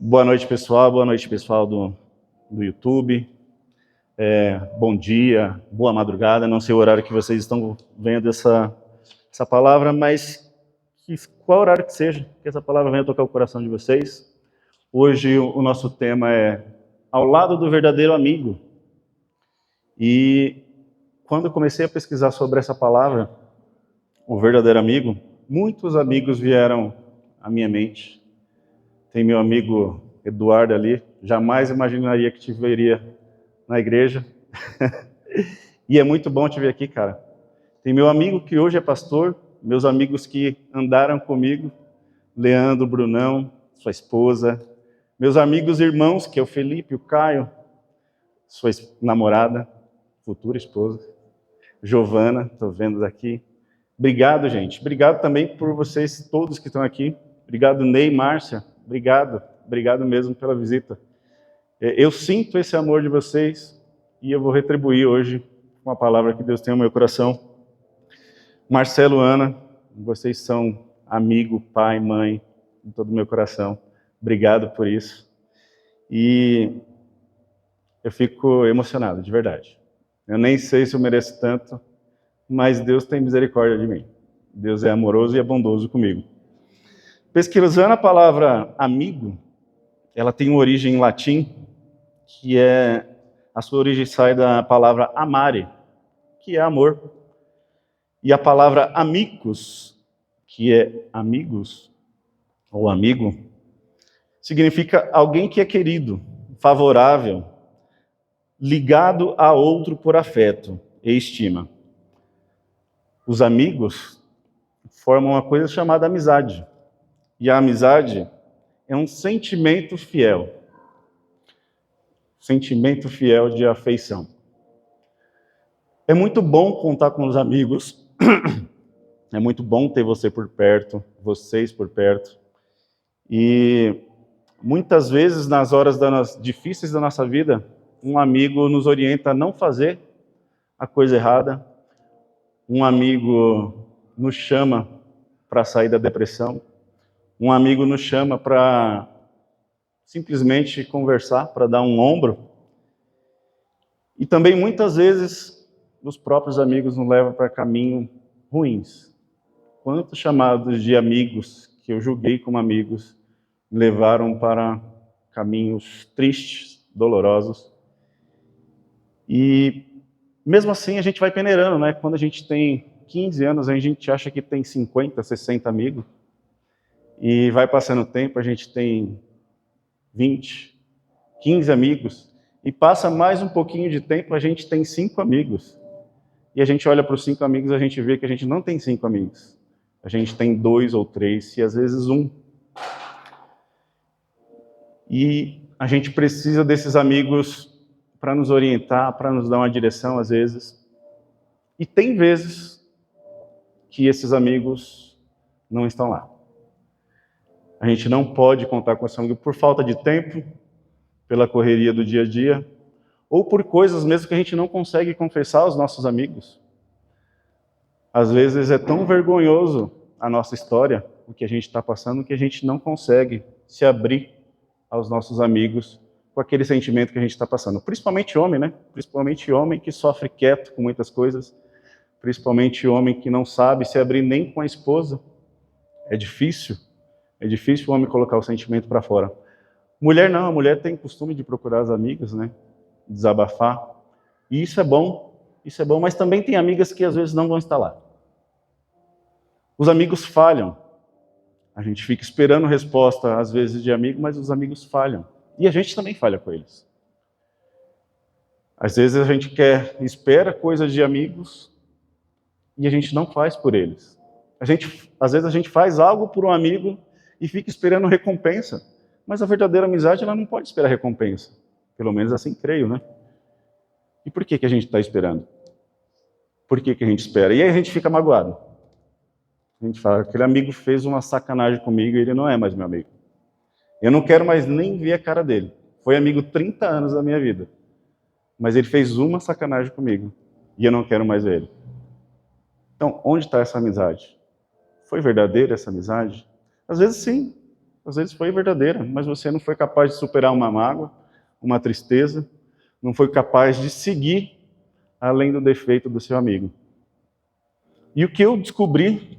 Boa noite, pessoal. Boa noite, pessoal do YouTube. Bom dia, boa madrugada. Não sei o horário que vocês estão vendo essa palavra, mas qual horário que seja, que essa palavra venha tocar o coração de vocês. Hoje o nosso tema é Ao Lado do Verdadeiro Amigo. E quando eu comecei a pesquisar sobre essa palavra, o verdadeiro amigo, muitos amigos vieram à minha mente. Tem meu amigo Eduardo ali, jamais imaginaria que te veria na igreja. E é muito bom te ver aqui, cara. Tem meu amigo que hoje é pastor, meus amigos que andaram comigo, Leandro, Brunão, sua esposa, meus amigos irmãos, que é o Felipe, o Caio, sua namorada, futura esposa, Giovana, estou vendo daqui. Obrigado, gente. Obrigado também por vocês todos que estão aqui. Obrigado, Ney, Márcia. Obrigado mesmo pela visita. Eu sinto esse amor de vocês e eu vou retribuir hoje com a palavra que Deus tem no meu coração. Marcelo, Ana, vocês são amigo, pai, mãe, em todo o meu coração. Obrigado por isso. E eu fico emocionado, de verdade. Eu nem sei se eu mereço tanto, mas Deus tem misericórdia de mim. Deus é amoroso e é bondoso comigo. Pesquisando a palavra amigo, ela tem uma origem em latim, que a sua origem sai da palavra amare, que é amor. E a palavra amicus, que é amigos, ou amigo, significa alguém que é querido, favorável, ligado a outro por afeto e estima. Os amigos formam uma coisa chamada amizade. E a amizade é um sentimento fiel de afeição. É muito bom contar com os amigos, é muito bom ter você por perto, vocês por perto. E muitas vezes, nas horas difíceis da nossa vida, um amigo nos orienta a não fazer a coisa errada, um amigo nos chama para sair da depressão, um amigo nos chama para simplesmente conversar, para dar um ombro. E também, muitas vezes, os próprios amigos nos levam para caminhos ruins. Quantos chamados de amigos que eu julguei como amigos me levaram para caminhos tristes, dolorosos. E mesmo assim a gente vai peneirando, né? Quando a gente tem 15 anos, a gente acha que tem 50, 60 amigos. E vai passando o tempo, a gente tem 20, 15 amigos. E passa mais um pouquinho de tempo, a gente tem 5 amigos. E a gente olha para os 5 amigos, a gente vê que a gente não tem 5 amigos. A gente tem 2 ou 3, e às vezes 1. E a gente precisa desses amigos para nos orientar, para nos dar uma direção, às vezes. E tem vezes que esses amigos não estão lá. A gente não pode contar com esse amigo por falta de tempo, pela correria do dia a dia, ou por coisas mesmo que a gente não consegue confessar aos nossos amigos. Às vezes é tão vergonhoso a nossa história, o que a gente está passando, que a gente não consegue se abrir aos nossos amigos com aquele sentimento que a gente está passando. Principalmente homem, né? Principalmente homem que sofre quieto com muitas coisas, principalmente homem que não sabe se abrir nem com a esposa. É difícil o homem colocar o sentimento para fora. Mulher não, a mulher tem costume de procurar as amigas, né? Desabafar. E isso é bom, mas também tem amigas que às vezes não vão estar lá. Os amigos falham. A gente fica esperando resposta, às vezes, de amigo, mas os amigos falham. E a gente também falha com eles. Às vezes a gente espera coisas de amigos e a gente não faz por eles. Às vezes a gente faz algo por um amigo e fica esperando recompensa. Mas a verdadeira amizade, ela não pode esperar recompensa. Pelo menos assim creio, né? E por que a gente está esperando? Por que a gente espera? E aí a gente fica magoado. A gente fala, aquele amigo fez uma sacanagem comigo e ele não é mais meu amigo. Eu não quero mais nem ver a cara dele. Foi amigo 30 anos da minha vida. Mas ele fez uma sacanagem comigo e eu não quero mais ver ele. Então, onde está essa amizade? Foi verdadeira essa amizade? Às vezes sim. Às vezes foi verdadeira, mas você não foi capaz de superar uma mágoa, uma tristeza, não foi capaz de seguir além do defeito do seu amigo. E o que eu descobri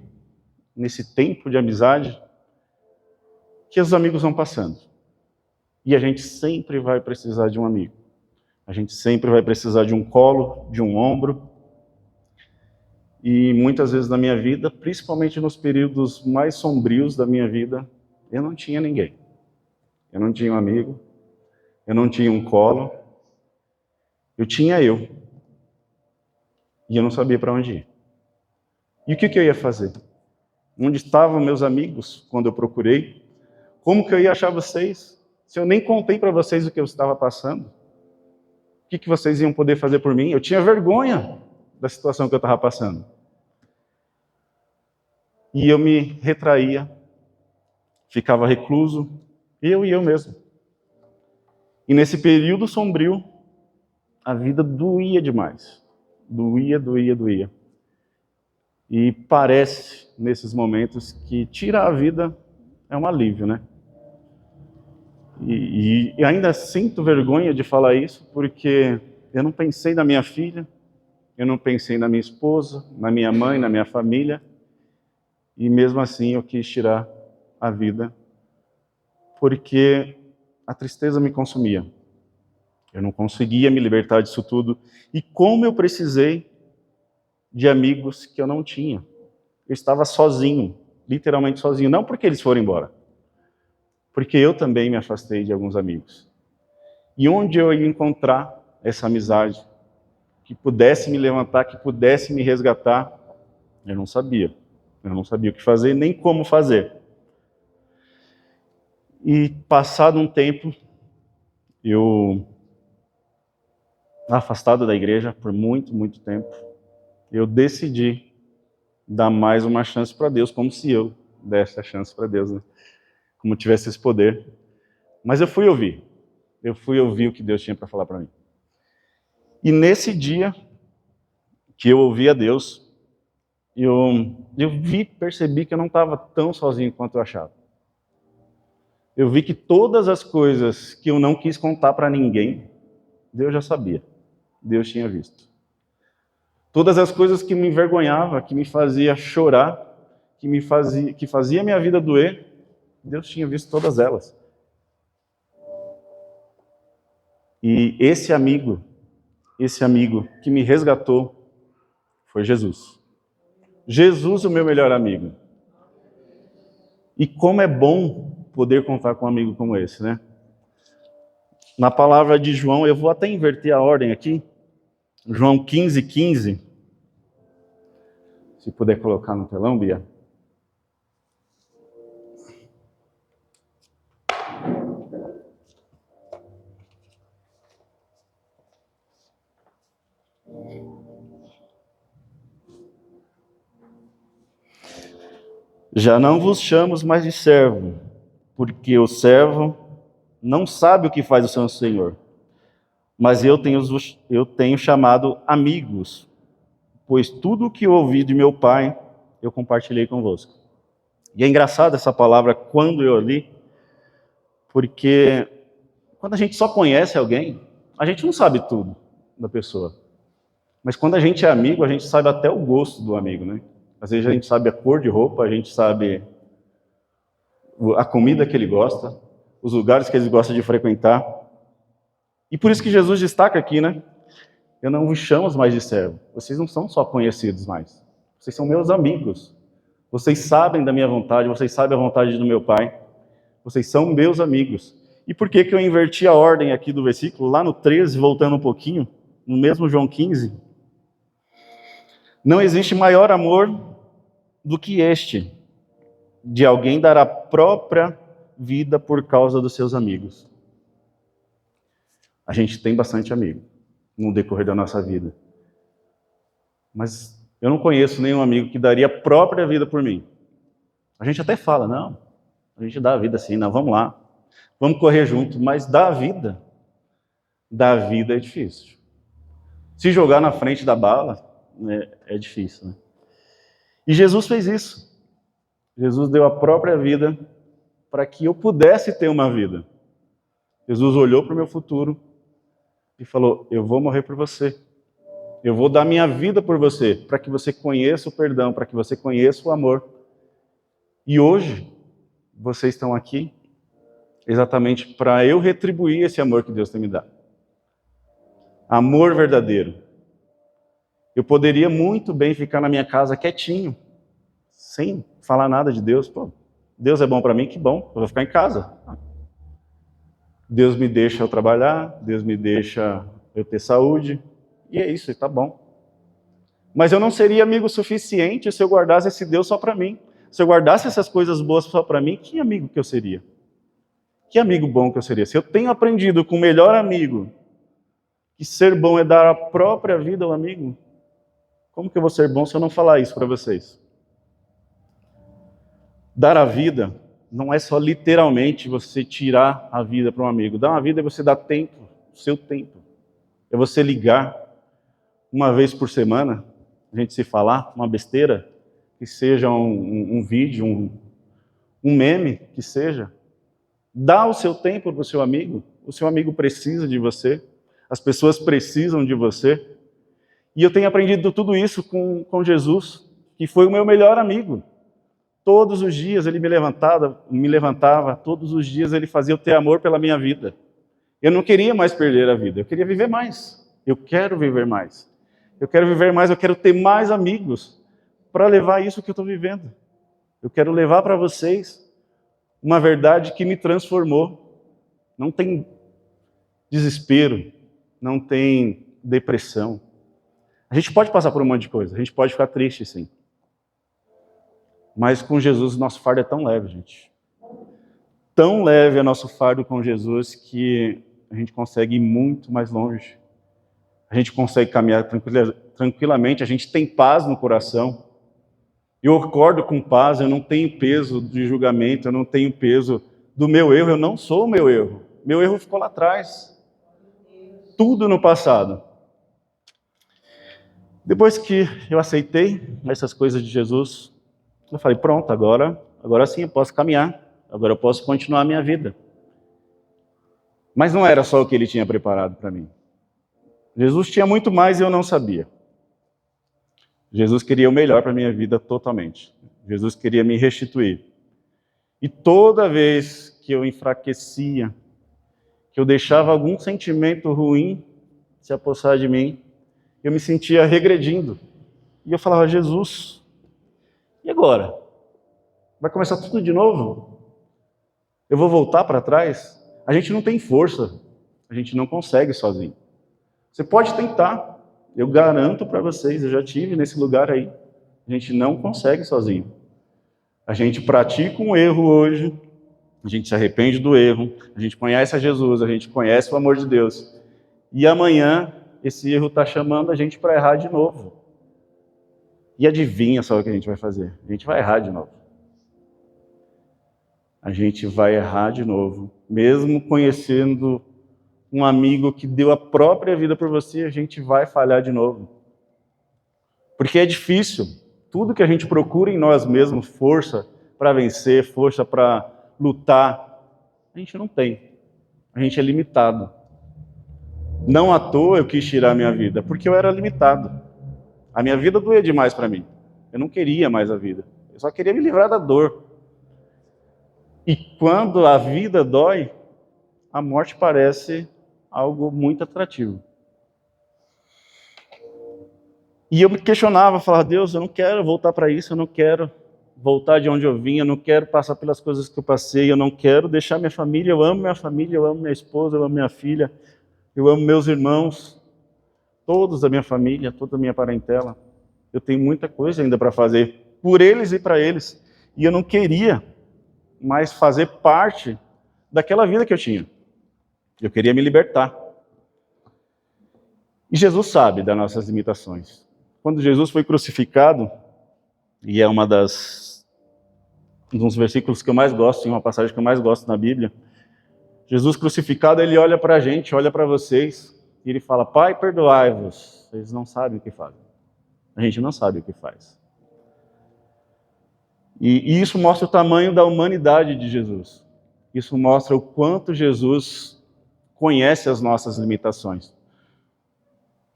nesse tempo de amizade, que os amigos vão passando. E a gente sempre vai precisar de um amigo. A gente sempre vai precisar de um colo, de um ombro. E muitas vezes na minha vida, principalmente nos períodos mais sombrios da minha vida, eu não tinha ninguém. Eu não tinha um amigo, eu não tinha um colo, eu tinha eu. E eu não sabia para onde ir. E o que eu ia fazer? Onde estavam meus amigos quando eu procurei? Como que eu ia achar vocês se eu nem contei para vocês o que eu estava passando? O que vocês iam poder fazer por mim? Eu tinha vergonha da situação que eu estava passando. E eu me retraía, ficava recluso, eu e eu mesmo. E nesse período sombrio, a vida doía demais. Doía. E parece, nesses momentos, que tirar a vida é um alívio, né? E ainda sinto vergonha de falar isso, porque eu não pensei na minha filha, eu não pensei na minha esposa, na minha mãe, na minha família, e mesmo assim eu quis tirar a vida, porque a tristeza me consumia. Eu não conseguia me libertar disso tudo, e como eu precisei de amigos que eu não tinha. Eu estava sozinho, literalmente sozinho, não porque eles foram embora, porque eu também me afastei de alguns amigos. E onde eu ia encontrar essa amizade que pudesse me levantar, que pudesse me resgatar, eu não sabia. Eu não sabia o que fazer, nem como fazer. E passado um tempo, eu, afastado da igreja por muito tempo, eu decidi dar mais uma chance para Deus, como se eu desse a chance para Deus, né? Como tivesse esse poder. Mas eu fui ouvir o que Deus tinha para falar para mim. E nesse dia que eu ouvi a Deus, eu percebi que eu não estava tão sozinho quanto eu achava. Eu vi que todas as coisas que eu não quis contar para ninguém, Deus já sabia. Deus tinha visto. Todas as coisas que me envergonhava, que me fazia chorar, que fazia minha vida doer, Deus tinha visto todas elas. E esse amigo que me resgatou foi Jesus. Jesus, o meu melhor amigo. E como é bom poder contar com um amigo como esse, né? Na palavra de João, eu vou até inverter a ordem aqui. João 15:15. Se puder colocar no telão, Bia. Já não vos chamo mais de servo, porque o servo não sabe o que faz o seu senhor. Mas eu tenho chamado amigos, pois tudo o que eu ouvi de meu pai, eu compartilhei convosco. E é engraçado essa palavra quando eu li, porque quando a gente só conhece alguém, a gente não sabe tudo da pessoa. Mas quando a gente é amigo, a gente sabe até o gosto do amigo, né? Às vezes a gente sabe a cor de roupa, a gente sabe a comida que ele gosta, os lugares que ele gosta de frequentar. E por isso que Jesus destaca aqui, né? Eu não vos chamo mais de servo. Vocês não são só conhecidos mais. Vocês são meus amigos. Vocês sabem da minha vontade, vocês sabem a vontade do meu Pai. Vocês são meus amigos. E por que eu inverti a ordem aqui do versículo? Lá no 13, voltando um pouquinho, no mesmo João 15. Não existe maior amor do que este, de alguém dar a própria vida por causa dos seus amigos. A gente tem bastante amigo no decorrer da nossa vida. Mas eu não conheço nenhum amigo que daria a própria vida por mim. A gente até fala, não, a gente dá a vida assim, não, vamos lá, vamos correr junto, mas dar a vida é difícil. Se jogar na frente da bala, é difícil, né? E Jesus fez isso. Jesus deu a própria vida para que eu pudesse ter uma vida. Jesus olhou para o meu futuro e falou: eu vou morrer por você. Eu vou dar minha vida por você, para que você conheça o perdão, para que você conheça o amor. E hoje, vocês estão aqui exatamente para eu retribuir esse amor que Deus tem me dado. Amor verdadeiro. Eu poderia muito bem ficar na minha casa quietinho, sem falar nada de Deus. Pô, Deus é bom para mim, que bom, eu vou ficar em casa. Deus me deixa eu trabalhar, Deus me deixa eu ter saúde, e é isso, está bom. Mas eu não seria amigo suficiente se eu guardasse esse Deus só para mim. Se eu guardasse essas coisas boas só para mim, que amigo que eu seria? Que amigo bom que eu seria? Se eu tenho aprendido com o melhor amigo que ser bom é dar a própria vida ao amigo, como que eu vou ser bom se eu não falar isso para vocês? Dar a vida não é só literalmente você tirar a vida para um amigo. Dar uma vida é você dar tempo, o seu tempo. É você ligar uma vez por semana, a gente se falar uma besteira, que seja um vídeo, um meme, que seja. Dá o seu tempo para o seu amigo precisa de você, as pessoas precisam de você. E eu tenho aprendido tudo isso com Jesus, que foi o meu melhor amigo. Todos os dias ele me levantava, todos os dias ele fazia eu ter amor pela minha vida. Eu não queria mais perder a vida, eu queria viver mais. Eu quero viver mais. Eu quero viver mais, eu quero ter mais amigos para levar isso que eu estou vivendo. Eu quero levar para vocês uma verdade que me transformou. Não tem desespero, não tem depressão. A gente pode passar por um monte de coisa, a gente pode ficar triste, sim. Mas com Jesus o nosso fardo é tão leve, gente. Tão leve é nosso fardo com Jesus que a gente consegue ir muito mais longe. A gente consegue caminhar tranquilamente, a gente tem paz no coração. Eu acordo com paz, eu não tenho peso de julgamento, eu não tenho peso do meu erro, eu não sou o meu erro. Meu erro ficou lá atrás. Tudo no passado. Depois que eu aceitei essas coisas de Jesus, eu falei, pronto, agora sim eu posso caminhar, agora eu posso continuar a minha vida. Mas não era só o que ele tinha preparado para mim. Jesus tinha muito mais e eu não sabia. Jesus queria o melhor para a minha vida totalmente. Jesus queria me restituir. E toda vez que eu enfraquecia, que eu deixava algum sentimento ruim se apossar de mim, eu me sentia regredindo. E eu falava, Jesus, e agora? Vai começar tudo de novo? Eu vou voltar para trás? A gente não tem força, a gente não consegue sozinho. Você pode tentar, eu garanto para vocês, eu já estive nesse lugar aí. A gente não consegue sozinho. A gente pratica um erro hoje, a gente se arrepende do erro, a gente conhece a Jesus, a gente conhece o amor de Deus. E amanhã, esse erro está chamando a gente para errar de novo. E adivinha só o que a gente vai fazer? A gente vai errar de novo. A gente vai errar de novo. Mesmo conhecendo um amigo que deu a própria vida por você, a gente vai falhar de novo. Porque é difícil. Tudo que a gente procura em nós mesmos, força para vencer, força para lutar, a gente não tem. A gente é limitado. Não à toa eu quis tirar a minha vida, porque eu era limitado. A minha vida doía demais para mim. Eu não queria mais a vida. Eu só queria me livrar da dor. E quando a vida dói, a morte parece algo muito atrativo. E eu me questionava, falava, Deus, eu não quero voltar para isso, eu não quero voltar de onde eu vim, eu não quero passar pelas coisas que eu passei, eu não quero deixar minha família, eu amo minha família, eu amo minha esposa, eu amo minha filha, eu amo meus irmãos, todos da minha família, toda a minha parentela. Eu tenho muita coisa ainda para fazer por eles e para eles. E eu não queria mais fazer parte daquela vida que eu tinha. Eu queria me libertar. E Jesus sabe das nossas limitações. Quando Jesus foi crucificado, e é um dos versículos que eu mais gosto, uma passagem que eu mais gosto na Bíblia, Jesus crucificado, ele olha para a gente, olha para vocês, e ele fala, Pai, perdoai-vos, vocês não sabem o que fazem. A gente não sabe o que faz. E isso mostra o tamanho da humanidade de Jesus. Isso mostra o quanto Jesus conhece as nossas limitações.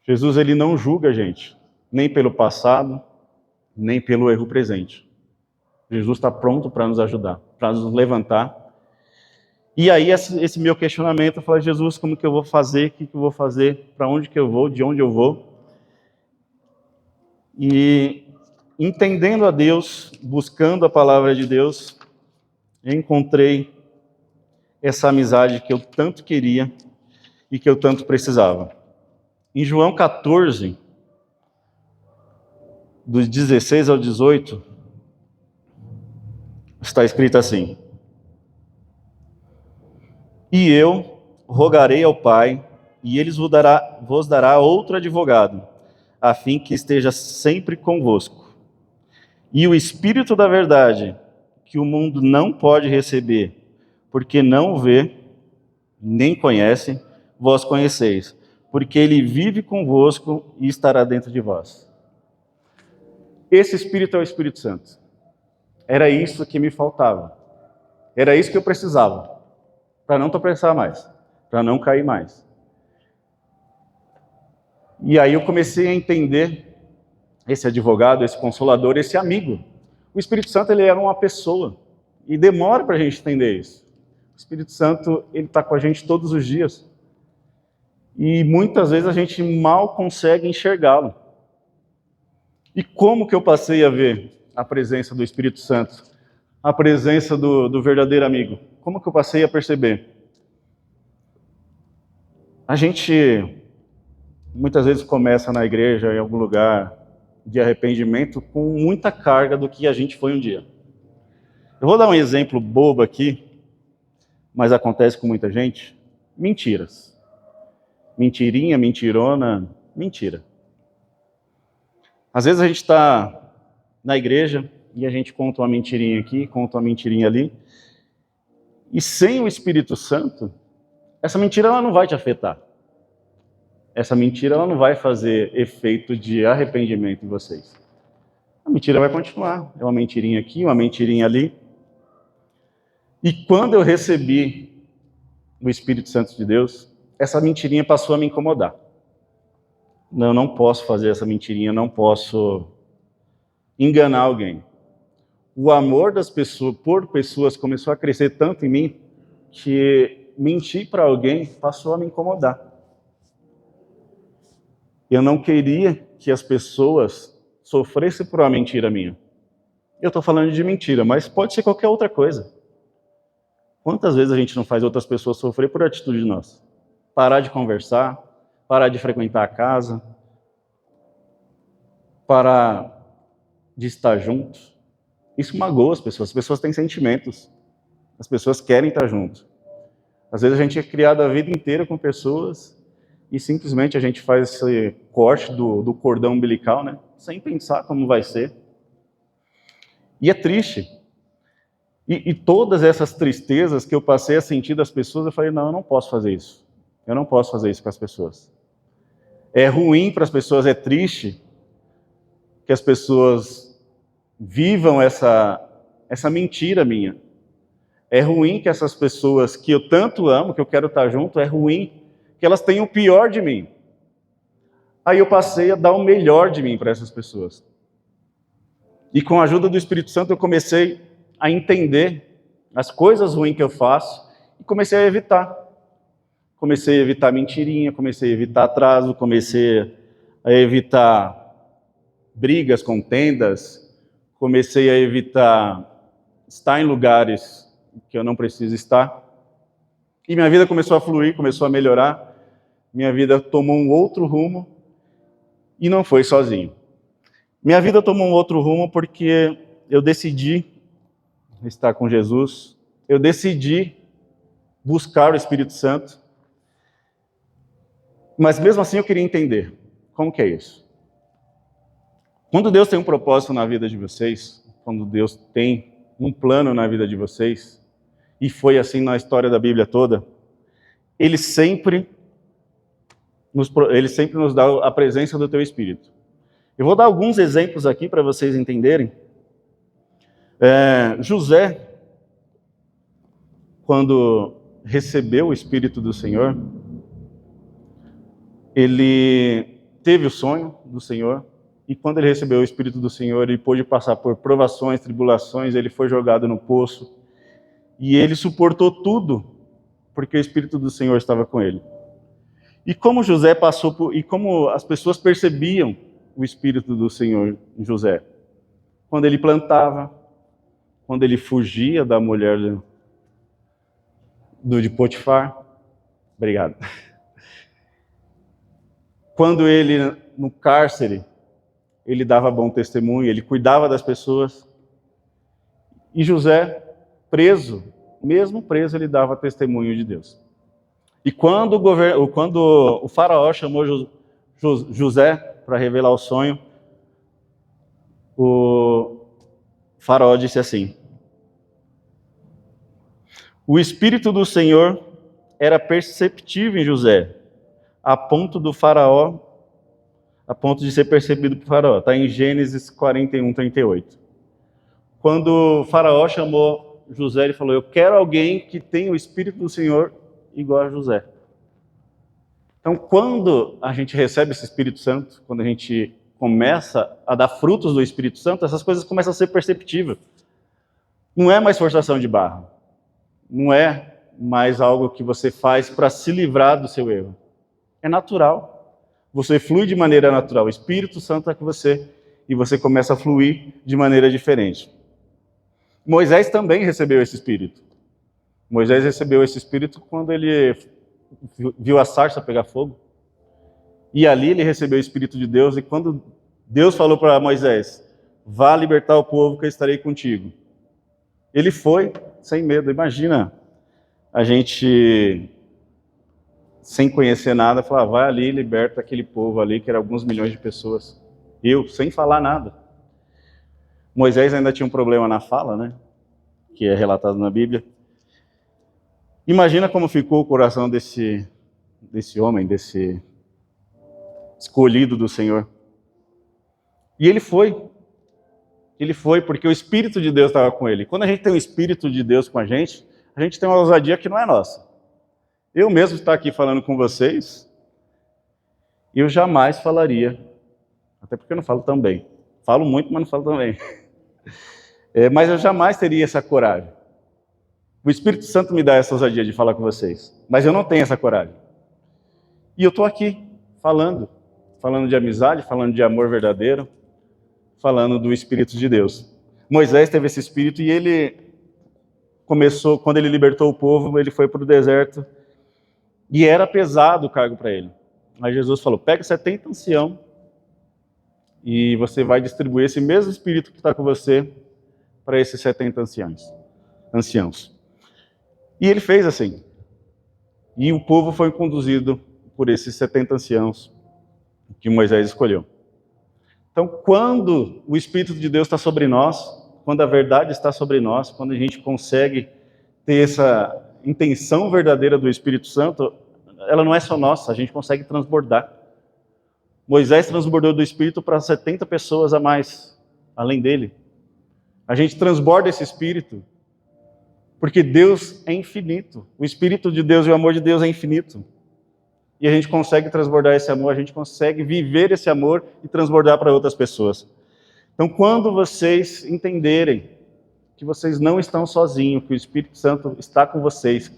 Jesus, ele não julga a gente, nem pelo passado, nem pelo erro presente. Jesus está pronto para nos ajudar, para nos levantar. E aí esse meu questionamento, eu falei, Jesus, como que eu vou fazer? O que eu vou fazer? Para onde que eu vou? De onde eu vou? E entendendo a Deus, buscando a palavra de Deus, eu encontrei essa amizade que eu tanto queria e que eu tanto precisava. Em João 14, dos 16 ao 18, está escrito assim: E eu rogarei ao Pai, e ele vos dará outro advogado, a fim que esteja sempre convosco. E o Espírito da verdade, que o mundo não pode receber, porque não o vê, nem conhece, vós conheceis, porque ele vive convosco e estará dentro de vós. Esse Espírito é o Espírito Santo. Era isso que me faltava. Era isso que eu precisava, para não tropeçar mais, para não cair mais. E aí eu comecei a entender esse advogado, esse consolador, esse amigo. O Espírito Santo, ele era uma pessoa, e demora para a gente entender isso. O Espírito Santo, ele está com a gente todos os dias. E muitas vezes a gente mal consegue enxergá-lo. E como que eu passei a ver a presença do Espírito Santo? A presença do verdadeiro amigo? Como que eu passei a perceber? A gente muitas vezes começa na igreja, em algum lugar de arrependimento, com muita carga do que a gente foi um dia. Eu vou dar um exemplo bobo aqui, mas acontece com muita gente. Mentiras. Mentirinha, mentirona, mentira. Às vezes a gente está na igreja e a gente conta uma mentirinha aqui, conta uma mentirinha ali, e sem o Espírito Santo, essa mentira ela não vai te afetar. Essa mentira ela não vai fazer efeito de arrependimento em vocês. A mentira vai continuar. É uma mentirinha aqui, uma mentirinha ali. E quando eu recebi o Espírito Santo de Deus, essa mentirinha passou a me incomodar. Eu não posso fazer essa mentirinha, não posso enganar alguém. O amor das pessoas por pessoas começou a crescer tanto em mim que mentir para alguém passou a me incomodar. Eu não queria que as pessoas sofressem por uma mentira minha. Eu estou falando de mentira, mas pode ser qualquer outra coisa. Quantas vezes a gente não faz outras pessoas sofrer por atitude nossa? Parar de conversar, parar de frequentar a casa, parar de estar juntos. Isso magoa as pessoas têm sentimentos, as pessoas querem estar juntos. Às vezes a gente é criado a vida inteira com pessoas e simplesmente a gente faz esse corte do cordão umbilical, né? Sem pensar como vai ser. E é triste. E todas essas tristezas que eu passei a sentir das pessoas, eu falei, não, eu não posso fazer isso. Eu não posso fazer isso com as pessoas. É ruim para as pessoas, é triste que as pessoas vivam essa mentira minha. É ruim que essas pessoas que eu tanto amo, que eu quero estar junto, é ruim que elas tenham o pior de mim. Aí eu passei a dar o melhor de mim para essas pessoas. E com a ajuda do Espírito Santo eu comecei a entender as coisas ruins que eu faço e comecei a evitar. Comecei a evitar mentirinha, comecei a evitar atraso, comecei a evitar brigas, contendas, comecei a evitar estar em lugares que eu não preciso estar. E minha vida começou a fluir, começou a melhorar. Minha vida tomou um outro rumo e não foi sozinho. Minha vida tomou um outro rumo porque eu decidi estar com Jesus, eu decidi buscar o Espírito Santo, mas mesmo assim eu queria entender como que é isso. Quando Deus tem um propósito na vida de vocês, quando Deus tem um plano na vida de vocês, e foi assim na história da Bíblia toda, Ele sempre nos dá a presença do Teu Espírito. Eu vou dar alguns exemplos aqui para vocês entenderem, José, quando recebeu o Espírito do Senhor, ele teve o sonho do Senhor, e quando ele recebeu o Espírito do Senhor, ele pôde passar por provações, tribulações, ele foi jogado no poço, e ele suportou tudo, porque o Espírito do Senhor estava com ele. E como José passou por, e como as pessoas percebiam o Espírito do Senhor em José? Quando ele plantava, quando ele fugia da mulher de Potifar. Obrigado. Quando ele, no cárcere, ele dava bom testemunho, ele cuidava das pessoas. E José, preso, mesmo preso, ele dava testemunho de Deus. E quando o faraó chamou José para revelar o sonho, o faraó disse assim: o Espírito do Senhor era perceptível em José, a ponto de ser percebido por faraó. Está em Gênesis 41, 38. Quando o faraó chamou José, ele falou: eu quero alguém que tenha o Espírito do Senhor igual a José. Então, quando a gente recebe esse Espírito Santo, quando a gente começa a dar frutos do Espírito Santo, essas coisas começam a ser perceptíveis. Não é mais forçação de barra. Não é mais algo que você faz para se livrar do seu erro. É natural. Você flui de maneira natural. O Espírito Santo é com você e você começa a fluir de maneira diferente. Moisés também recebeu esse Espírito. Moisés recebeu esse Espírito quando ele viu a sarça pegar fogo. E ali ele recebeu o Espírito de Deus, e quando Deus falou para Moisés: vá libertar o povo que eu estarei contigo, ele foi sem medo. Imagina a gente, sem conhecer nada, falar: vai ali e liberta aquele povo ali, que era alguns milhões de pessoas. Eu, sem falar nada. Moisés ainda tinha um problema na fala, né? Que é relatado na Bíblia. Imagina como ficou o coração desse homem, desse escolhido do Senhor. E ele foi porque o Espírito de Deus estava com ele. Quando a gente tem o Espírito de Deus com a gente tem uma ousadia que não é nossa. Eu mesmo estar aqui falando com vocês, eu jamais falaria, até porque eu não falo tão bem. Falo muito, mas não falo tão bem. Mas eu jamais teria essa coragem. O Espírito Santo me dá essa ousadia de falar com vocês, mas eu não tenho essa coragem. E eu estou aqui falando de amizade, falando de amor verdadeiro, falando do Espírito de Deus. Moisés teve esse Espírito e ele começou, quando ele libertou o povo, ele foi para o deserto e era pesado o cargo para ele. Aí Jesus falou: pega 70 anciãos e você vai distribuir esse mesmo Espírito que está com você para esses 70 anciãos. E ele fez assim. E o povo foi conduzido por esses 70 anciãos que Moisés escolheu. Então, quando o Espírito de Deus está sobre nós, quando a verdade está sobre nós, quando a gente consegue ter essa intenção verdadeira do Espírito Santo, ela não é só nossa, a gente consegue transbordar. Moisés transbordou do Espírito para 70 pessoas a mais, além dele. A gente transborda esse Espírito porque Deus é infinito. O Espírito de Deus e o amor de Deus é infinito. E a gente consegue transbordar esse amor, a gente consegue viver esse amor e transbordar para outras pessoas. Então, quando vocês entenderem que vocês não estão sozinhos, que o Espírito Santo está com vocês,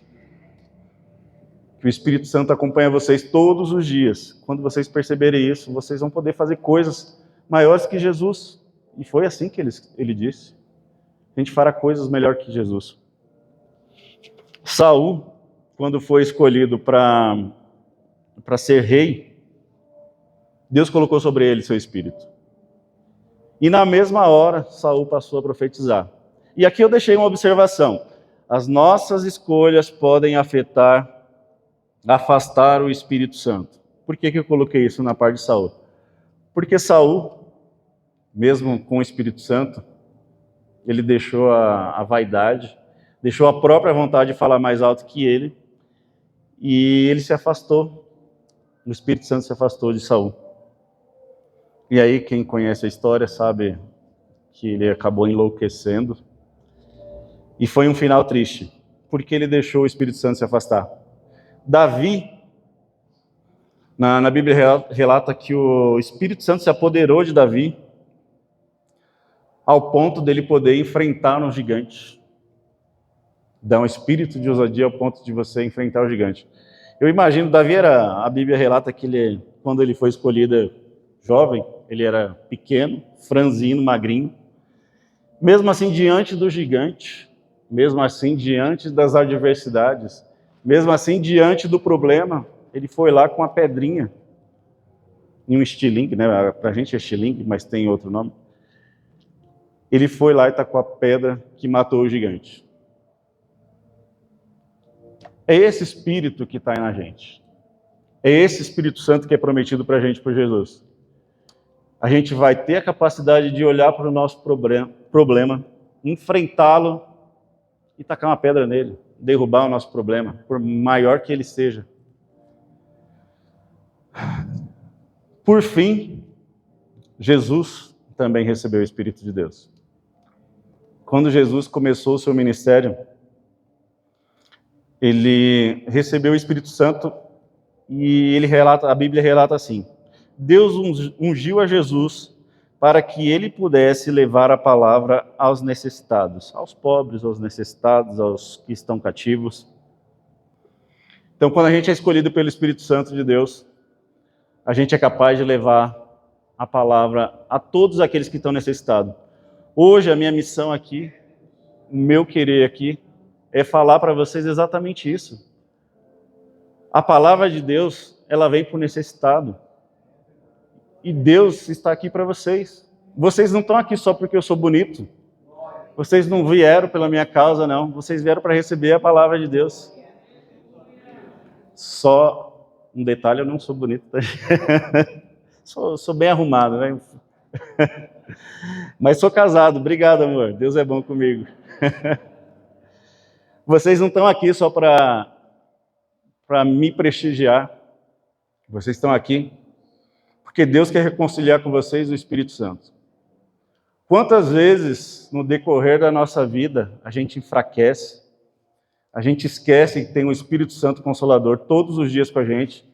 que o Espírito Santo acompanha vocês todos os dias, quando vocês perceberem isso, vocês vão poder fazer coisas maiores que Jesus. E foi assim que ele disse: a gente fará coisas melhor que Jesus. Saul, quando foi escolhido para ser rei, Deus colocou sobre ele seu espírito. E na mesma hora, Saul passou a profetizar. E aqui eu deixei uma observação: as nossas escolhas podem afastar o Espírito Santo. Por que eu coloquei isso na parte de Saul? Porque Saul, mesmo com o Espírito Santo, ele deixou a vaidade, deixou a própria vontade de falar mais alto que ele, e ele se afastou. O Espírito Santo se afastou de Saul. E aí, quem conhece a história sabe que ele acabou enlouquecendo, E foi um final triste, porque ele deixou o Espírito Santo se afastar. Davi, na Bíblia relata que o Espírito Santo se apoderou de Davi ao ponto dele poder enfrentar um gigante. Dá um espírito de ousadia ao ponto de você enfrentar o gigante. Eu imagino, Davi a Bíblia relata que ele, quando ele foi escolhido jovem, ele era pequeno, franzino, magrinho. Mesmo assim, diante do gigante, mesmo assim, diante das adversidades, mesmo assim, diante do problema, ele foi lá com a pedrinha, em um estilingue, né? Pra gente é estilingue, mas tem outro nome. Ele foi lá e tacou a pedra que matou o gigante. É esse Espírito que está na gente. É esse Espírito Santo que é prometido para a gente por Jesus. A gente vai ter a capacidade de olhar para o nosso problema, enfrentá-lo e tacar uma pedra nele, derrubar o nosso problema, por maior que ele seja. Por fim, Jesus também recebeu o Espírito de Deus. Quando Jesus começou o seu ministério, ele recebeu o Espírito Santo e a Bíblia relata assim: Deus ungiu a Jesus para que ele pudesse levar a palavra aos necessitados, aos pobres, aos necessitados, aos que estão cativos. Então, quando a gente é escolhido pelo Espírito Santo de Deus, a gente é capaz de levar a palavra a todos aqueles que estão necessitados. Hoje, a minha missão aqui, o meu querer aqui, é falar para vocês exatamente isso. A palavra de Deus, ela vem para o necessitado. E Deus está aqui para vocês. Vocês não estão aqui só porque eu sou bonito. Vocês não vieram pela minha causa, não. Vocês vieram para receber a palavra de Deus. Só um detalhe, eu não sou bonito. Tá? sou bem arrumado, né? Mas sou casado. Obrigado, amor. Deus é bom comigo. Vocês não estão aqui só para me prestigiar. Vocês estão aqui porque Deus quer reconciliar com vocês o Espírito Santo. Quantas vezes no decorrer da nossa vida a gente enfraquece, a gente esquece que tem o Espírito Santo Consolador todos os dias com a gente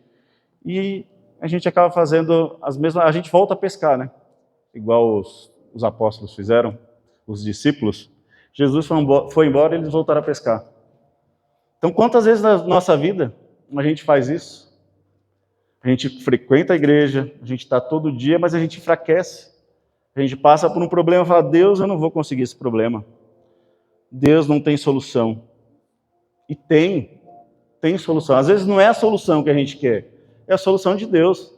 e a gente acaba fazendo as mesmas, a gente volta a pescar, né? Igual os apóstolos fizeram, os discípulos. Jesus foi embora e eles voltaram a pescar. Então, quantas vezes na nossa vida a gente faz isso? A gente frequenta a igreja, a gente está todo dia, mas a gente enfraquece. A gente passa por um problema e fala: Deus, eu não vou conseguir esse problema. Deus não tem solução. E tem solução. Às vezes não é a solução que a gente quer, é a solução de Deus.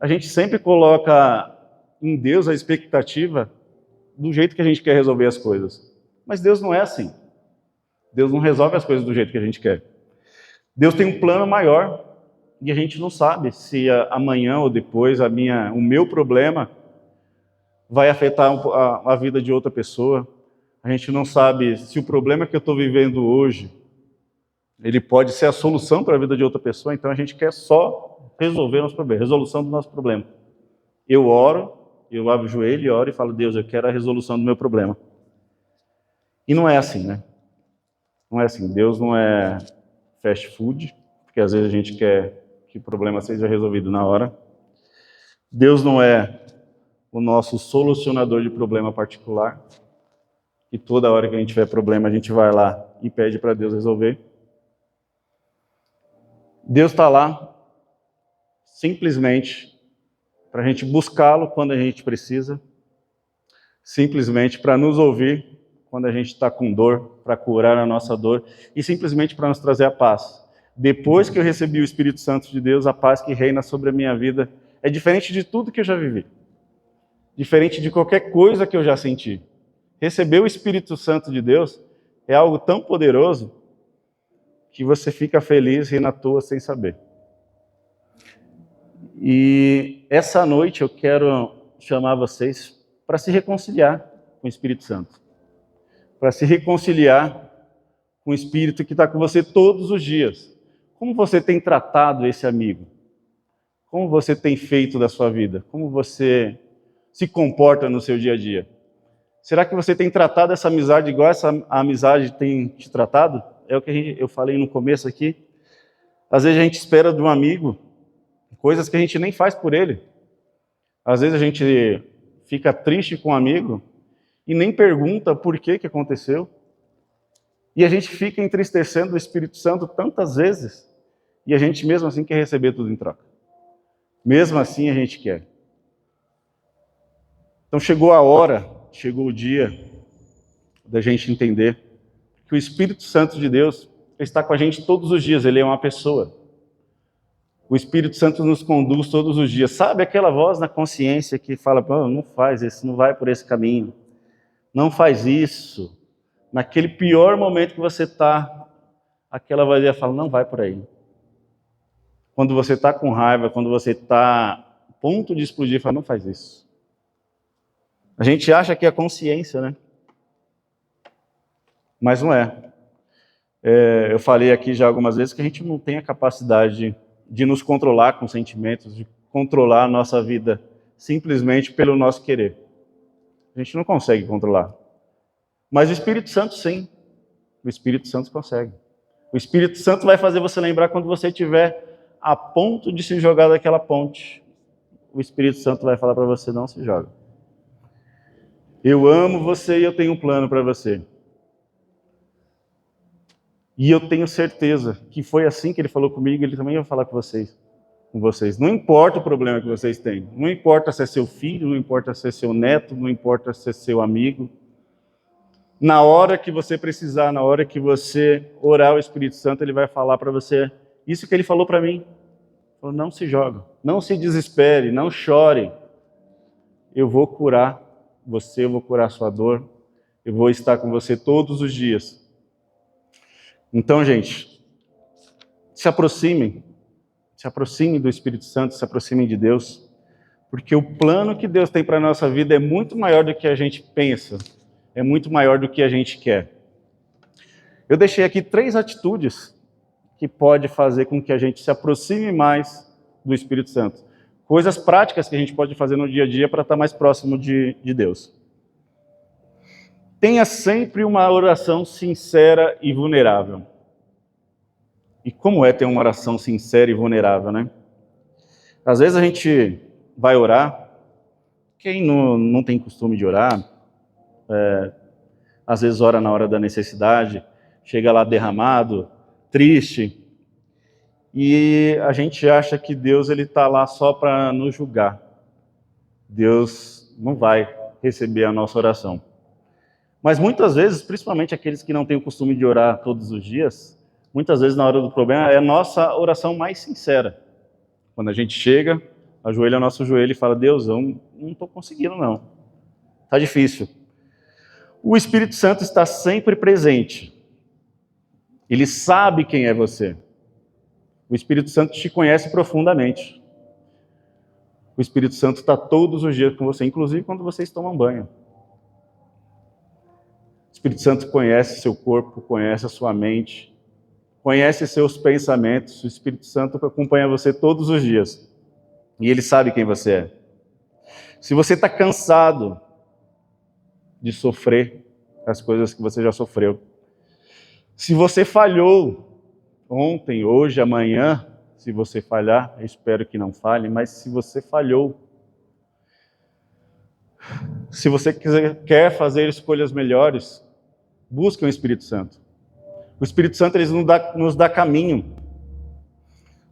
A gente sempre coloca em Deus a expectativa do jeito que a gente quer resolver as coisas. Mas Deus não é assim. Deus não resolve as coisas do jeito que a gente quer. Deus tem um plano maior e a gente não sabe se amanhã ou depois o meu problema vai afetar a vida de outra pessoa. A gente não sabe se o problema que eu estou vivendo hoje, ele pode ser a solução para a vida de outra pessoa. Então a gente quer só resolver o nosso problema, resolução do nosso problema. Eu oro, eu abro o joelho e oro e falo: Deus, eu quero a resolução do meu problema. E não é assim, né? Não é assim. Deus não é fast food, porque às vezes a gente quer que o problema seja resolvido na hora. Deus não é o nosso solucionador de problema particular, que toda hora que a gente tiver problema, a gente vai lá e pede para Deus resolver. Deus está lá simplesmente para a gente buscá-lo quando a gente precisa, simplesmente para nos ouvir quando a gente está com dor, para curar a nossa dor, e simplesmente para nos trazer a paz. Depois que eu recebi o Espírito Santo de Deus, a paz que reina sobre a minha vida é diferente de tudo que eu já vivi, diferente de qualquer coisa que eu já senti. Receber o Espírito Santo de Deus é algo tão poderoso que você fica feliz rindo à toa sem saber. E essa noite eu quero chamar vocês para se reconciliar com o Espírito Santo, para se reconciliar com o Espírito que está com você todos os dias. Como você tem tratado esse amigo? Como você tem feito da sua vida? Como você se comporta no seu dia a dia? Será que você tem tratado essa amizade igual essa amizade tem te tratado? É o que eu falei no começo aqui. Às vezes a gente espera de um amigo coisas que a gente nem faz por ele. Às vezes a gente fica triste com um amigo e nem pergunta por que aconteceu. E a gente fica entristecendo o Espírito Santo tantas vezes e a gente mesmo assim quer receber tudo em troca. Mesmo assim a gente quer. Então chegou a hora, chegou o dia da gente entender que o Espírito Santo de Deus está com a gente todos os dias, ele é uma pessoa. O Espírito Santo nos conduz todos os dias. Sabe aquela voz na consciência que fala, não faz isso, não vai por esse caminho. Não faz isso. Naquele pior momento que você está, aquela voz fala, não vai por aí. Quando você está com raiva, quando você está a ponto de explodir, fala, não faz isso. A gente acha que é consciência, né? Mas não é. Eu falei aqui já algumas vezes que a gente não tem a capacidade de nos controlar com sentimentos, de controlar a nossa vida simplesmente pelo nosso querer. A gente não consegue controlar. Mas o Espírito Santo, sim. O Espírito Santo consegue. O Espírito Santo vai fazer você lembrar quando você estiver a ponto de se jogar daquela ponte. O Espírito Santo vai falar para você, não se joga. Eu amo você e eu tenho um plano para você. E eu tenho certeza que foi assim que ele falou comigo, ele também vai falar com vocês. Não importa o problema que vocês têm. Não importa se é seu filho, não importa se é seu neto, não importa se é seu amigo. Na hora que você precisar, na hora que você orar o Espírito Santo, ele vai falar para você isso que ele falou para mim. Falou, não se jogue, não se desespere, não chore. Eu vou curar você, eu vou curar a sua dor. Eu vou estar com você todos os dias. Então, gente, se aproximem do Espírito Santo, se aproximem de Deus, porque o plano que Deus tem para a nossa vida é muito maior do que a gente pensa, é muito maior do que a gente quer. Eu deixei aqui 3 atitudes que pode fazer com que a gente se aproxime mais do Espírito Santo. Coisas práticas que a gente pode fazer no dia a dia para estar mais próximo de Deus. Tenha sempre uma oração sincera e vulnerável. E como é ter uma oração sincera e vulnerável, né? Às vezes a gente vai orar, quem não tem costume de orar, às vezes ora na hora da necessidade, chega lá derramado, triste, e a gente acha que Deus está lá só para nos julgar. Deus não vai receber a nossa oração. Mas muitas vezes, principalmente aqueles que não têm o costume de orar todos os dias, muitas vezes na hora do problema é a nossa oração mais sincera. Quando a gente chega, ajoelha o nosso joelho e fala, Deus, eu não estou conseguindo não. Está difícil. O Espírito Santo está sempre presente. Ele sabe quem é você. O Espírito Santo te conhece profundamente. O Espírito Santo está todos os dias com você, inclusive quando vocês tomam banho. O Espírito Santo conhece seu corpo, conhece a sua mente, conhece seus pensamentos. O Espírito Santo acompanha você todos os dias. E ele sabe quem você é. Se você está cansado de sofrer as coisas que você já sofreu, se você falhou ontem, hoje, amanhã, se você falhar, eu espero que não falhe, mas se você falhou, se você quer fazer escolhas melhores, busque o Espírito Santo. O Espírito Santo ele nos dá caminho.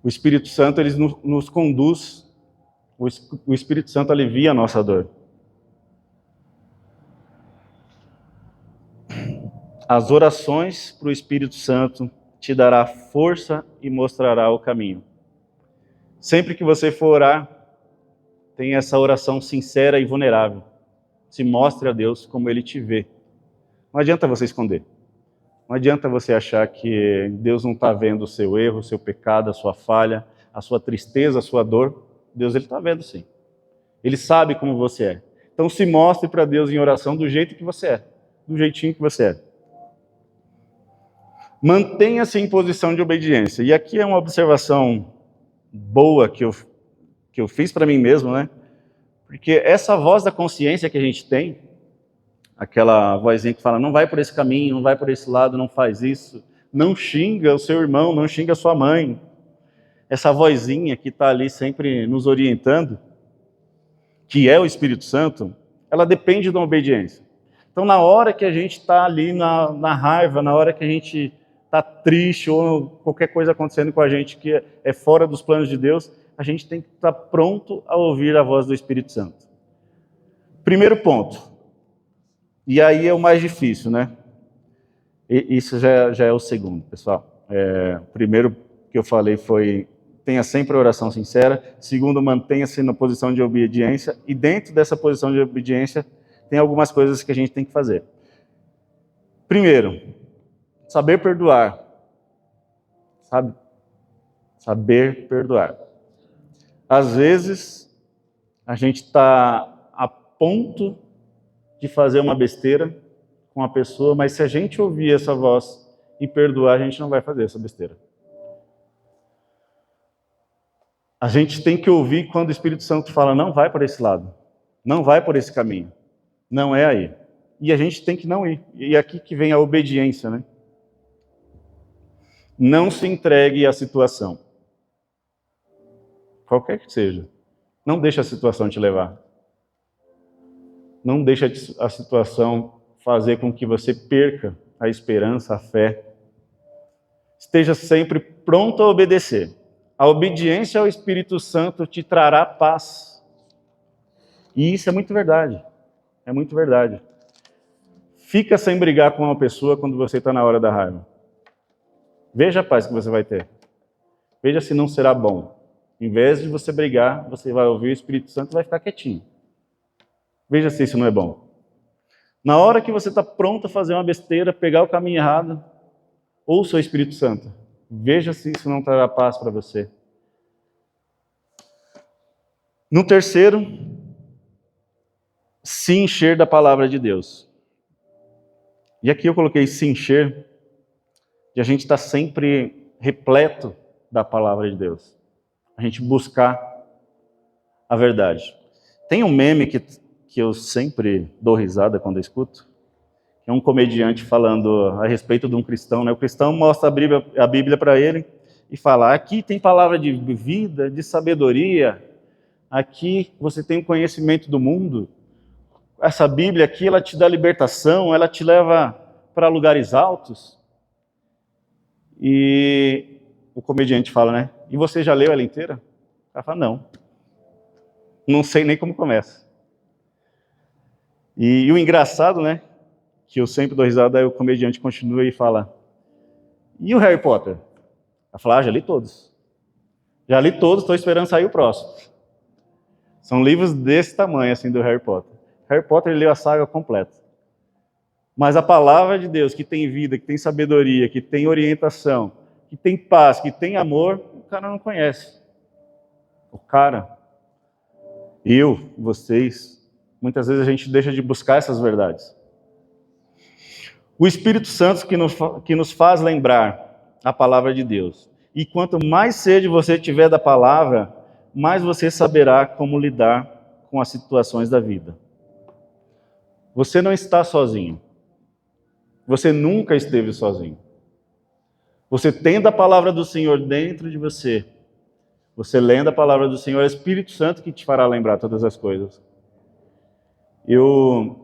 O Espírito Santo ele nos conduz. O Espírito Santo alivia a nossa dor. As orações para o Espírito Santo te dará força e mostrará o caminho. Sempre que você for orar, tenha essa oração sincera e vulnerável. Se mostre a Deus como Ele te vê. Não adianta você esconder. Não adianta você achar que Deus não está vendo o seu erro, o seu pecado, a sua falha, a sua tristeza, a sua dor. Deus ele está vendo sim. Ele sabe como você é. Então se mostre para Deus em oração do jeito que você é. Do jeitinho que você é. Mantenha-se em posição de obediência. E aqui é uma observação boa que eu fiz para mim mesmo, né? Porque essa voz da consciência que a gente tem, Aquela vozinha que fala, não vai por esse caminho, não vai por esse lado, não faz isso. Não xinga o seu irmão, não xinga a sua mãe. Essa vozinha que está ali sempre nos orientando, que é o Espírito Santo, ela depende da obediência. Então, na hora que a gente está ali na raiva, na hora que a gente está triste ou qualquer coisa acontecendo com a gente que é fora dos planos de Deus, a gente tem que estar pronto a ouvir a voz do Espírito Santo. Primeiro ponto. E aí é o mais difícil, né? Isso já é o segundo, pessoal. O primeiro que eu falei foi, tenha sempre a oração sincera. Segundo, mantenha-se na posição de obediência. E dentro dessa posição de obediência, tem algumas coisas que a gente tem que fazer. Primeiro, saber perdoar. Sabe? Saber perdoar. Às vezes, a gente está a ponto de fazer uma besteira com a pessoa, mas se a gente ouvir essa voz e perdoar, a gente não vai fazer essa besteira. A gente tem que ouvir quando o Espírito Santo fala, não vai por esse lado, não vai por esse caminho, não é aí. E a gente tem que não ir. E aqui que vem a obediência, né? Não se entregue à situação. Qualquer que seja. Não deixe a situação te levar. Não deixe a situação fazer com que você perca a esperança, a fé. Esteja sempre pronto a obedecer. A obediência ao Espírito Santo te trará paz. E isso é muito verdade. É muito verdade. Fica sem brigar com uma pessoa quando você está na hora da raiva. Veja a paz que você vai ter. Veja se não será bom. Em vez de você brigar, você vai ouvir o Espírito Santo e vai ficar quietinho. Veja se isso não é bom. Na hora que você está pronto a fazer uma besteira, pegar o caminho errado, ouça o Espírito Santo. Veja se isso não trará paz para você. No terceiro, se encher da palavra de Deus. E aqui eu coloquei se encher, e a gente está sempre repleto da palavra de Deus. A gente buscar a verdade. Tem um meme que eu sempre dou risada quando eu escuto, que é um comediante falando a respeito de um cristão, né? O cristão mostra a Bíblia para ele e fala, aqui tem palavra de vida, de sabedoria, aqui você tem o conhecimento do mundo, essa Bíblia aqui, ela te dá libertação, ela te leva para lugares altos. E o comediante fala, né? E você já leu ela inteira? Ela fala, não. Não sei nem como começa. E o engraçado, né? Que eu sempre dou risada, aí o comediante continua e fala, e o Harry Potter? Ela fala, já li todos. Já li todos, estou esperando sair o próximo. São livros desse tamanho, assim, do Harry Potter. Harry Potter, ele leu a saga completa. Mas a palavra de Deus, que tem vida, que tem sabedoria, que tem orientação, que tem paz, que tem amor, o cara não conhece. O cara, vocês, muitas vezes a gente deixa de buscar essas verdades. O Espírito Santo que nos faz lembrar a palavra de Deus. E quanto mais sede você tiver da palavra, mais você saberá como lidar com as situações da vida. Você não está sozinho. Você nunca esteve sozinho. Você tendo a palavra do Senhor dentro de você. Você lendo a palavra do Senhor, é o Espírito Santo que te fará lembrar todas as coisas.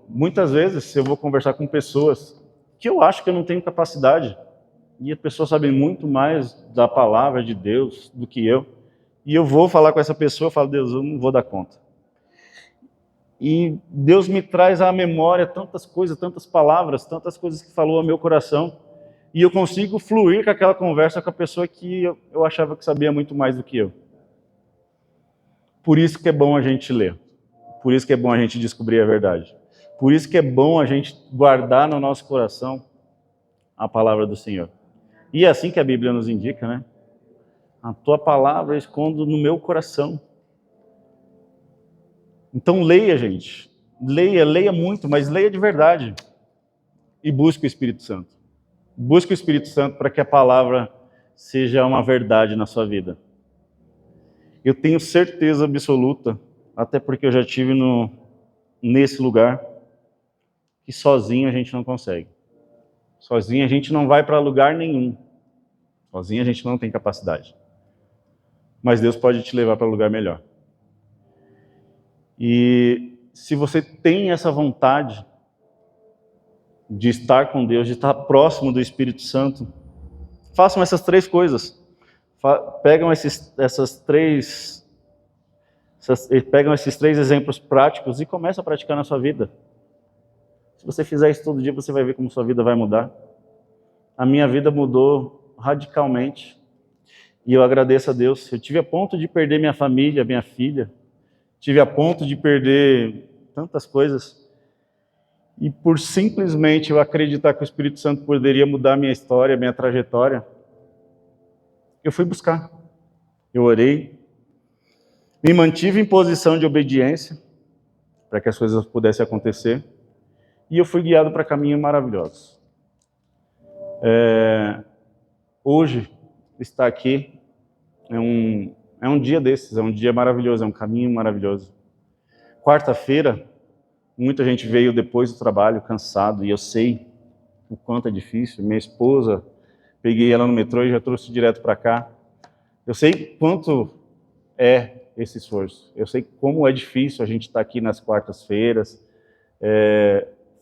Muitas vezes, eu vou conversar com pessoas que eu acho que eu não tenho capacidade, e a pessoa sabe muito mais da palavra de Deus do que eu, e eu vou falar com essa pessoa, eu falo, Deus, eu não vou dar conta. E Deus me traz à memória tantas coisas, tantas palavras, tantas coisas que falou ao meu coração, e eu consigo fluir com aquela conversa com a pessoa que eu achava que sabia muito mais do que eu. Por isso que é bom a gente ler. Por isso que é bom a gente descobrir a verdade. Por isso que é bom a gente guardar no nosso coração a palavra do Senhor. E é assim que a Bíblia nos indica, né? A tua palavra eu escondo no meu coração. Então leia, gente. Leia muito, mas leia de verdade. E busque o Espírito Santo. Busque o Espírito Santo para que a palavra seja uma verdade na sua vida. Eu tenho certeza absoluta, até porque eu já estive nesse lugar, que sozinho a gente não consegue. Sozinho a gente não vai para lugar nenhum. Sozinho a gente não tem capacidade. Mas Deus pode te levar para lugar melhor. E se você tem essa vontade de estar com Deus, de estar próximo do Espírito Santo, façam essas três coisas. Pegam esses três exemplos práticos e começam a praticar na sua vida. Se você fizer isso todo dia, você vai ver como sua vida vai mudar. A minha vida mudou radicalmente. E eu agradeço a Deus. Eu tive a ponto de perder minha família, minha filha. Tive a ponto de perder tantas coisas. E por simplesmente eu acreditar que o Espírito Santo poderia mudar minha história, minha trajetória, eu fui buscar. Eu orei. Me mantive em posição de obediência para que as coisas pudessem acontecer. E eu fui guiado para caminhos maravilhosos. Hoje, estar aqui é um dia desses, é um dia maravilhoso, é um caminho maravilhoso. Quarta-feira, muita gente veio depois do trabalho, cansado, e eu sei o quanto é difícil. Minha esposa, peguei ela no metrô e já trouxe direto para cá. Eu sei quanto é esse esforço. Eu sei como é difícil a gente estar aqui nas quartas-feiras,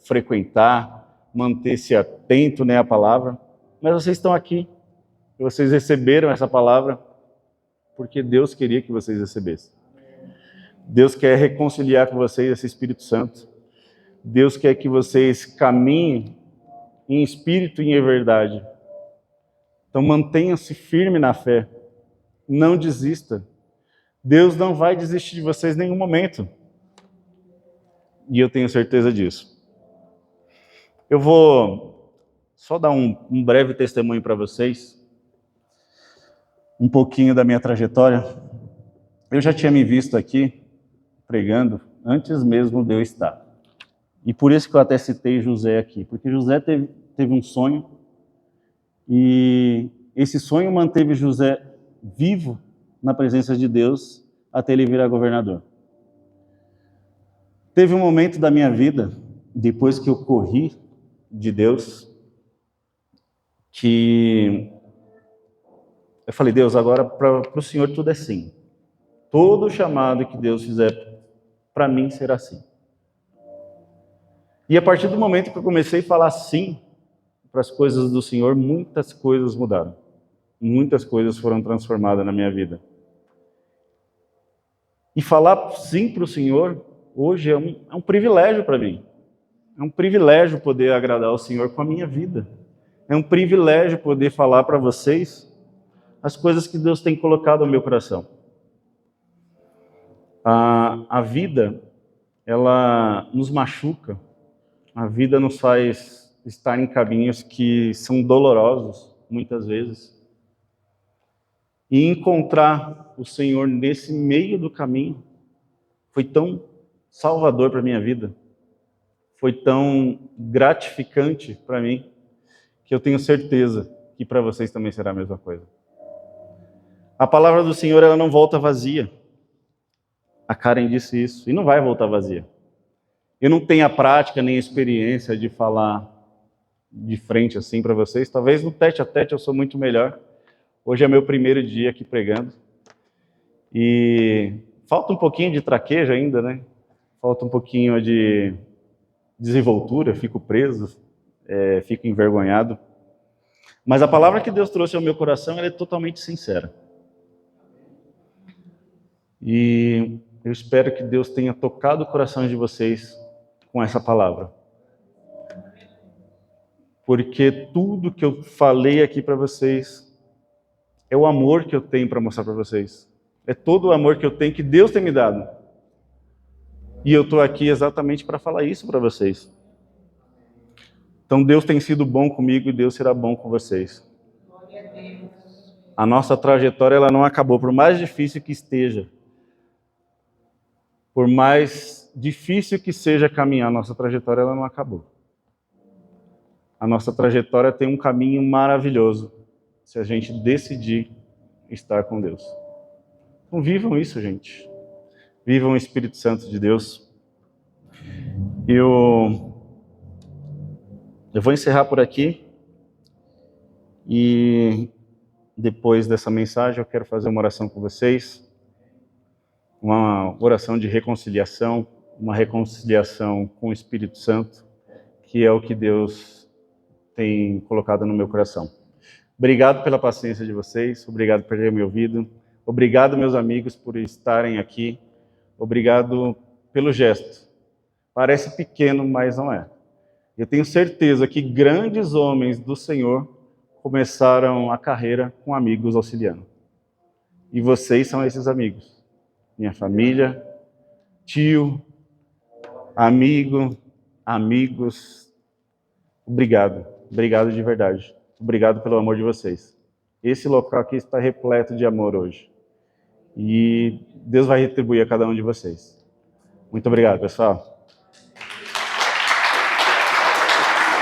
frequentar, manter-se atento, né, à palavra. Mas vocês estão aqui, vocês receberam essa palavra porque Deus queria que vocês recebessem. Deus quer reconciliar com vocês esse Espírito Santo. Deus quer que vocês caminhem em espírito e em verdade. Então mantenham-se firme na fé. Não desista. Deus não vai desistir de vocês em nenhum momento. E eu tenho certeza disso. Eu vou só dar um breve testemunho para vocês. Um pouquinho da minha trajetória. Eu já tinha me visto aqui pregando antes mesmo de eu estar. E por isso que eu até citei José aqui. Porque José teve um sonho. E esse sonho manteve José vivo na presença de Deus até ele virar governador. Teve um momento da minha vida, depois que eu corri de Deus, que eu falei, Deus, agora para o Senhor tudo é sim. Todo chamado que Deus fizer para mim será sim. E a partir do momento que eu comecei a falar sim para as coisas do Senhor, muitas coisas mudaram. Muitas coisas foram transformadas na minha vida. E falar sim para o Senhor, hoje é um privilégio para mim. É um privilégio poder agradar ao Senhor com a minha vida. É um privilégio poder falar para vocês as coisas que Deus tem colocado no meu coração. A vida, ela nos machuca. A vida nos faz estar em caminhos que são dolorosos, muitas vezes. E encontrar o Senhor nesse meio do caminho foi tão salvador para a minha vida, foi tão gratificante para mim, que eu tenho certeza que para vocês também será a mesma coisa. A palavra do Senhor, ela não volta vazia. A Karen disse isso, e não vai voltar vazia. Eu não tenho a prática nem a experiência de falar de frente assim para vocês, talvez no tete a tete eu sou muito melhor. Hoje é meu primeiro dia aqui pregando. E falta um pouquinho de traquejo ainda, né? Falta um pouquinho de desenvoltura, fico preso, fico envergonhado. Mas a palavra que Deus trouxe ao meu coração, ela é totalmente sincera. E eu espero que Deus tenha tocado o coração de vocês com essa palavra. Porque tudo que eu falei aqui para vocês é o amor que eu tenho para mostrar para vocês. É todo o amor que eu tenho, que Deus tem me dado. E eu estou aqui exatamente para falar isso para vocês. Então Deus tem sido bom comigo e Deus será bom com vocês. A nossa trajetória, ela não acabou, por mais difícil que esteja. Por mais difícil que seja caminhar, a nossa trajetória, ela não acabou. A nossa trajetória tem um caminho maravilhoso, se a gente decidir estar com Deus. Então vivam isso, gente. Vivam o Espírito Santo de Deus. Eu Eu vou encerrar por aqui e depois dessa mensagem eu quero fazer uma oração com vocês, uma oração de reconciliação, uma reconciliação com o Espírito Santo, que é o que Deus tem colocado no meu coração. Obrigado pela paciência de vocês, obrigado por terem me ouvido, obrigado, meus amigos, por estarem aqui, obrigado pelo gesto. Parece pequeno, mas não é. Eu tenho certeza que grandes homens do Senhor começaram a carreira com amigos auxiliando. E vocês são esses amigos. Minha família, tio, amigo, amigos. Obrigado. Obrigado de verdade. Obrigado pelo amor de vocês. Esse local aqui está repleto de amor hoje. E Deus vai retribuir a cada um de vocês. Muito obrigado, pessoal.